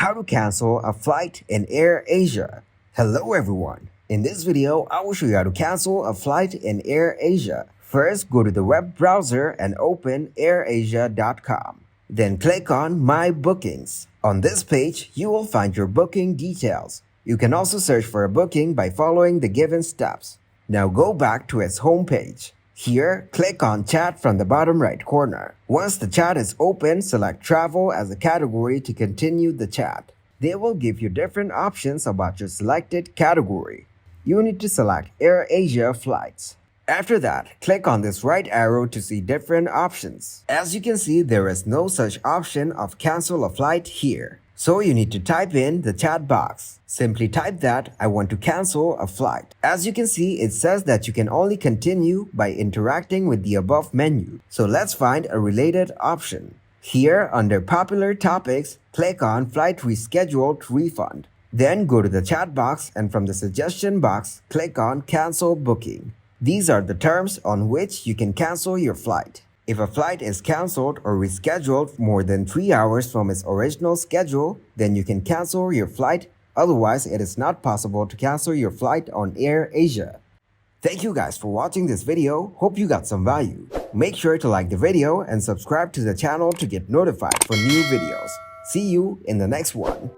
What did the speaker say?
how to cancel a flight in AirAsia. Hello everyone. In this video, I will show you how to cancel a flight in AirAsia. First, go to the web browser and open airasia.com. Then click on My Bookings. On this page, you will find your booking details. You can also search for a booking by following the given steps. Now go back to its homepage. Here, click on Chat from the bottom right corner. Once the chat is open, select Travel as a category to continue the chat. They will give you different options about your selected category. You need to select AirAsia flights. After that, click on this right arrow to see different options. As you can see, there is no such option of cancel a flight here. So you need to type in the chat box. Simply type that I want to cancel a flight. As you can see, it says that you can only continue by interacting with the above menu. So let's find a related option. Here, under popular topics, click on Flight Rescheduled Refund. Then go to the chat box and from the suggestion box, click on Cancel Booking. These are the terms on which you can cancel your flight. If a flight is cancelled or rescheduled more than 3 hours from its original schedule, then you can cancel your flight. Otherwise, it is not possible to cancel your flight on AirAsia. Thank you guys for watching this video. Hope you got some value. Make sure to like the video and subscribe to the channel to get notified for new videos. See you in the next one.